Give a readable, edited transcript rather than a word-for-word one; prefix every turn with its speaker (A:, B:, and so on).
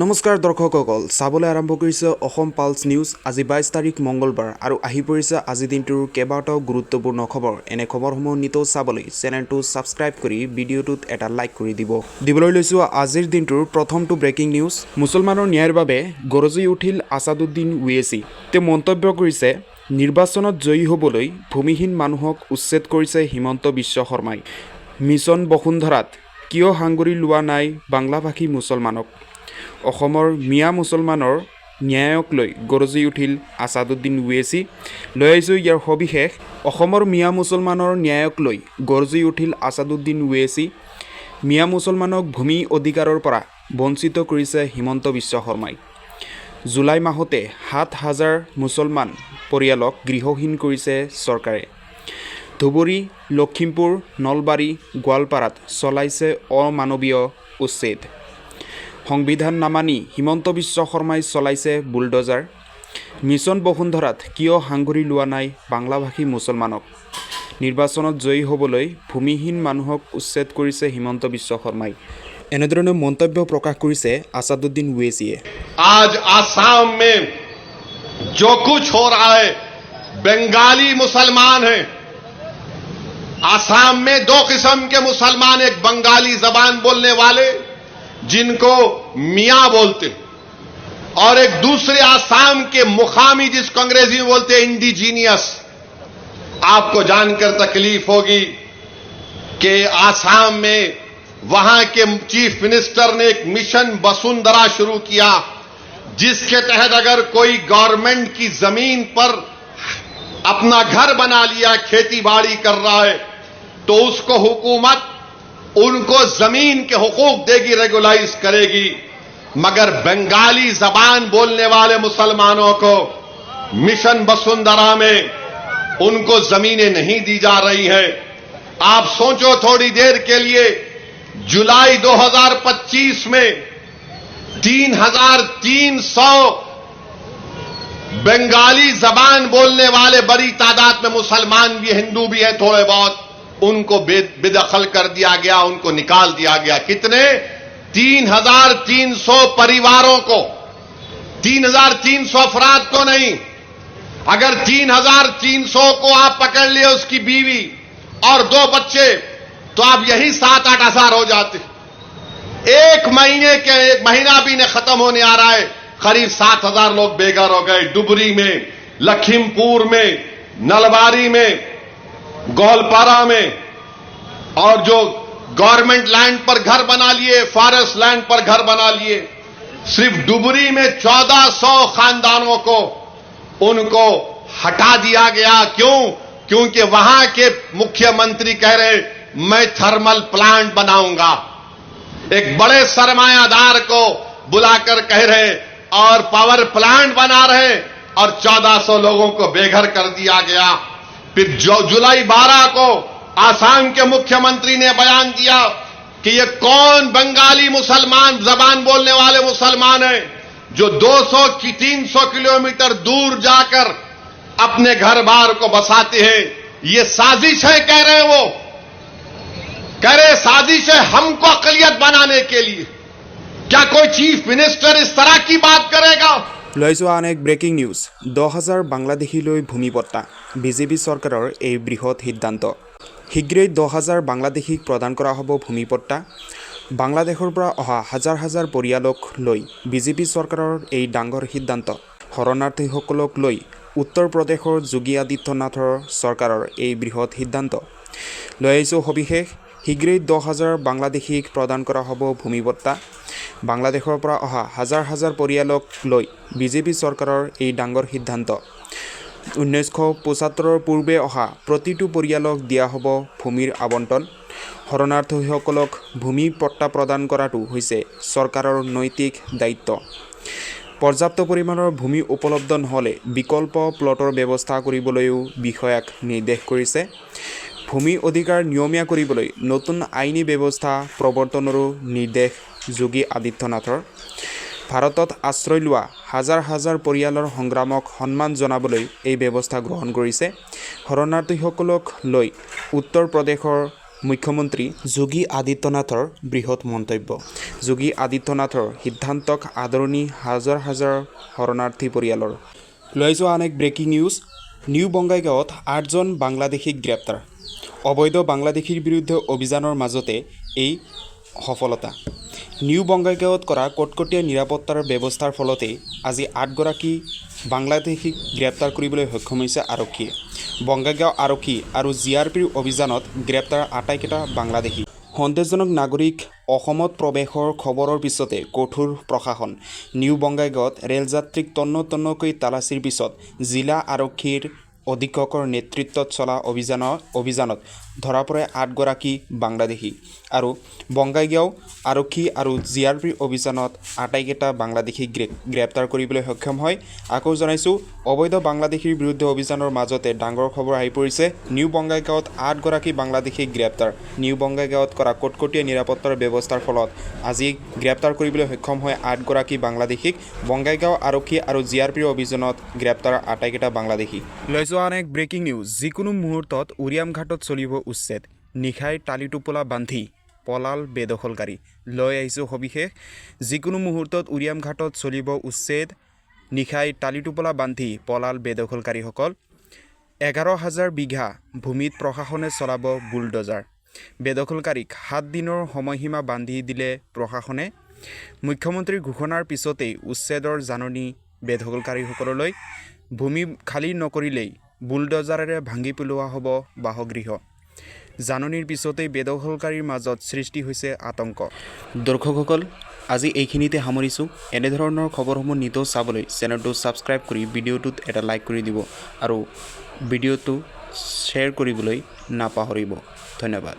A: নমস্কাৰ দৰ্শকসকল চাবলৈ আৰম্ভ কৰিছে অসম পালছ নিউজ আজি 22 তাৰিখ মঙ্গলবাৰ আৰু আহি পৰিছে আজি দিনটোৰ কেইবাটাও গুৰুত্বপূৰ্ণ খবৰ এনে খবৰসমূহ নিতৌ চাবলৈ চেনেলটো ছাবস্ক্ৰাইব কৰি ভিডিঅ'টোত এটা লাইক কৰি দিবলৈ লৈছো আজিৰ দিনটোৰ প্ৰথমটো ব্ৰেকিং নিউজ মুছলমানৰ ন্যায়ৰ বাবে গৰজি উঠিল আছাদুদ্দিন ওৱেইচি তেওঁ মন্তব্য কৰিছে নিৰ্বাচনত জয়ী হ'বলৈ ভূমিহীন মানুহক উচ্ছেদ কৰিছে হিমন্ত বিশ্ব শৰ্মাই মিছন বসুন্ধৰাত কিয় হাংগুৰি লোৱা নাই বাংলাভাষী মুছলমানক অসমৰ মিয়া মুছলমানৰ ন্যায়ক লৈ গৰজি উঠিল আছাদুদ্দিন ওৱেইচি লৈ আহিছোঁ ইয়াৰ সবিশেষ অসমৰ মিয়া মুছলমানৰ ন্যায়ক লৈ গৰজি উঠিল আছাদুদ্দিন ওৱেইচি মিয়া মুছলমানক ভূমি অধিকাৰৰ পৰা বঞ্চিত কৰিছে হিমন্ত বিশ্ব শৰ্মাই জুলাই মাহতে ৭,০০০ মুছলমান পৰিয়ালক গৃহহীন কৰিছে চৰকাৰে ধুবুৰী লখিমপুৰ নলবাৰী গোৱালপাৰাত চলাইছে অমানৱীয় উচ্ছেদ সংবিধান নামানি হিমন্ত বিশ্ব শৰ্মাই চলাইছে বুলডজাৰ মিছন বসুন্ধৰাত কিয় হাংগুৰি লোৱা নাই বাংলাভাষী মুছলমানক নিৰ্বাচনত জয়ী হ'বলৈ ভূমিহীন মানুহক উচ্ছেদ কৰিছে হিমন্ত বিশ্ব শৰ্মাই এনেধৰণে মন্তব্য প্ৰকাশ কৰিছে আছাদুদ্দিন ওৱেইচিয়ে
B: आज आसाम में जो कुछ हो रहा है बंगाली मुसलमान हैं आसाम में दो किस्म के मुसलमान एक बंगाली जबान बोलने वाले जिनको मियां बोलते और एक दूसरे आसाम के मुकामी जिसको अंग्रेजी में बोलते हैं इंडिजीनियस आपको जानकर तकलीफ होगी कि आसाम में वहां के चीफ मिनिस्टर ने एक मिशन वसुंधरा शुरू किया जिसके तहत अगर कोई गवर्नमेंट की जमीन पर अपना घर बना लिया खेती बाड़ी कर रहा है तो उसको हुकूमत उनको जमीन के हुकूक देगी रेगुलाइज करेगी मगर बंगाली जबान बोलने वाले मुसलमानों को मिशन वसुंधरा में उनको जमीनें नहीं दी जा रही हैं आप सोचो थोड़ी देर के लिए जुलाई 2025 में 3,300 बंगाली जबान बोलने वाले बड़ी तादाद में मुसलमान भी हिंदू भी हैं थोड़े बहुत उनको बेदखल कर दिया गया उनको निकाल दिया गया कितने 3,300 परिवारों को 3,300 अफराद को नहीं अगर 3,300 को आप पकड़ लिए उसकी बीवी और 2 बच्चे तो आप यही 7-8 हजार हो जाते एक महीना भी न खत्म होने आ रहा है करीब 7,000 लोग बेघर हो गए डुबरी में लखीमपुर में नलबारी में गोलपारा में और जो गवर्नमेंट लैंड पर घर बना लिए फॉरेस्ट लैंड पर घर बना लिए सिर्फ डुबरी में 1,400 खानदानों को उनको हटा दिया गया क्यों क्योंकि वहां के मुख्यमंत्री कह रहे मैं थर्मल प्लांट बनाऊंगा एक बड़े सरमायादार को बुलाकर कह रहे और पावर प्लांट बना रहे और 1,400 लोगों को बेघर कर दिया गया फिर जुलाई 12 को आसाम के मुख्यमंत्री ने बयान दिया कि ये कौन बंगाली मुसलमान जबान बोलने वाले मुसलमान हैं जो 200-300 किलोमीटर दूर जाकर अपने घर बार को बसाते हैं ये साजिश है कह रहे वो कह रहे साजिश है हमको अकलियत बनाने के लिए क्या कोई चीफ मिनिस्टर इस तरह की बात करेगा
A: লৈছো আন এক ব্ৰেকিং নিউজ 10,000 বাংলাদেশীলৈ ভূমিপট্টা বিজেপি চৰকাৰৰ এই বৃহৎ সিদ্ধান্ত শীঘ্ৰেই 10,000 বাংলাদেশীক প্ৰদান কৰা হ'ব ভূমিপট্টা বাংলাদেশৰ পৰা অহা হাজাৰ হাজাৰ পৰিয়ালক লৈ বিজেপি চৰকাৰৰ এই ডাঙৰ সিদ্ধান্ত শৰণাৰ্থীসকলক লৈ উত্তৰ প্ৰদেশৰ যোগী আদিত্যনাথৰ চৰকাৰৰ এই বৃহৎ সিদ্ধান্ত লৈ আহিছোঁ সবিশেষ শীঘ্ৰেই 10,000 বাংলাদেশীক প্ৰদান কৰা হ'ব ভূমিপট্টা বাংলাদেশৰ পৰা অহা হাজাৰ হাজাৰ পৰিয়ালক লৈ বিজেপি চৰকাৰৰ এই ডাঙৰ সিদ্ধান্ত 1975 পূৰ্বে অহা প্ৰতিটো পৰিয়ালক দিয়া হ'ব ভূমিৰ আবণ্টন শৰণাৰ্থীসকলক ভূমি পট্টা প্ৰদান কৰাটো হৈছে চৰকাৰৰ নৈতিক দায়িত্ব পৰ্যাপ্ত পৰিমাণৰ ভূমি উপলব্ধ নহ'লে বিকল্প প্লটৰ ব্যৱস্থা কৰিবলৈও বিষয়াক নিৰ্দেশ কৰিছে ভূমি অধিকাৰ নিয়মীয়া কৰিবলৈ নতুন আইনী ব্যৱস্থা প্ৰৱৰ্তনৰো নিৰ্দেশ যোগী আদিত্যনাথৰ ভাৰতত আশ্ৰয় লোৱা হাজাৰ হাজাৰ পৰিয়ালৰ সংগ্ৰামক সন্মান জনাবলৈ এই ব্যৱস্থা গ্ৰহণ কৰিছে শৰণাৰ্থীসকলক লৈ উত্তৰ প্ৰদেশৰ মুখ্যমন্ত্ৰী যোগী আদিত্যনাথৰ বৃহৎ মন্তব্য। যোগী আদিত্যনাথৰ সিদ্ধান্তক আদৰণি হাজাৰ হাজাৰ শৰণাৰ্থী পৰিয়ালৰ। লৈ যোৱা আন এক ব্ৰেকিং নিউজ। নিউ বঙাইগাঁৱত 8জন বাংলাদেশীক গ্ৰেপ্তাৰ। অবৈধ বাংলাদেশীৰ বিৰুদ্ধে অভিযানৰ মাজতে এই সফলতা। নিউ বঙাইগাঁৱত কৰা কটকটীয়া নিৰাপত্তাৰ ব্যৱস্থাৰ ফলতেই আজি 8গৰাকী বাংলাদেশীক গ্ৰেপ্তাৰ কৰিবলৈ সক্ষম হৈছে আৰক্ষীয়ে। বঙাইগাঁও আৰক্ষী আৰু জিআৰপিৰ অভিযানত গ্ৰেপ্তাৰ আটাইকেইটা বাংলাদেশী। সন্দেহজনক নাগৰিক অসমত প্ৰৱেশৰ খবৰৰ পিছতে কঠোৰ প্ৰশাসন। নিউ বঙাইগাঁৱত ৰেলযাত্ৰীক তন্নতন্নকৈ তালাচীৰ পিছত জিলা আৰক্ষীৰ অধীক্ষকৰ নেতৃত্বত চলা অভিযানত ধৰা পৰে 8গৰাকী বাংলাদেশী। আৰু বঙাইগাঁও আৰক্ষী আৰু জিআৰপিৰ অভিযানত আটাইকেইটা বাংলাদেশীক গ্ৰেপ্তাৰ কৰিবলৈ সক্ষম হয়। আকৌ জনাইছোঁ, অবৈধ বাংলাদেশীৰ বিৰুদ্ধে অভিযানৰ মাজতে ডাঙৰ খবৰ আহি পৰিছে। নিউ বঙাইগাঁৱত 8গৰাকী বাংলাদেশীক গ্ৰেপ্তাৰ। নিউ বঙাইগাঁৱত কৰা কটকটীয়া নিৰাপত্তাৰ ব্যৱস্থাৰ ফলত আজি গ্ৰেপ্তাৰ কৰিবলৈ সক্ষম হয় 8গৰাকী বাংলাদেশীক। বঙাইগাঁও আৰক্ষী আৰু জিআৰপিৰ অভিযানত গ্ৰেপ্তাৰ আটাইকেইটা বাংলাদেশী। লৈ যোৱা আন এক ব্ৰেকিং নিউজ। যিকোনো মুহূৰ্তত উৰিয়াম ঘাটত চলিব উচ্ছেদ। নিশাই টালিটোপোলা বান্ধি পলাল বেদখলকাৰী। লৈ আহিছোঁ সবিশেষ। যিকোনো মুহূৰ্তত উৰিয়াম ঘাটত চলিব উচ্ছেদ। নিশাই টালিটোপোলা বান্ধি পলাল বেদখলকাৰীসকল। 11,000 বিঘা ভূমিত প্ৰশাসনে চলাব বুলডজাৰ। বেদখলকাৰীক 7 দিনৰ সময়সীমা বান্ধি দিলে প্ৰশাসনে। মুখ্যমন্ত্ৰীৰ ঘোষণাৰ পিছতেই উচ্ছেদৰ জাননী বেদখলকাৰীসকললৈ। ভূমি খালী নকৰিলেই বুলডজাৰেৰে ভাঙি পেলোৱা হ'ব বাসগৃহ। জাননীৰ পিছতেই বেদখলকাৰীৰ মাজত সৃষ্টি হৈছে আতংক। দৰ্শকসকল, আজি এইখিনিতে সামৰিছোঁ। এনেধৰণৰ খবৰসমূহ নিতৌ চাবলৈ চেনেলটো ছাবস্ক্ৰাইব কৰি ভিডিঅ'টোত এটা লাইক কৰি দিব আৰু ভিডিঅ'টো শ্বেয়াৰ কৰিবলৈ নাপাহৰিব। ধন্যবাদ।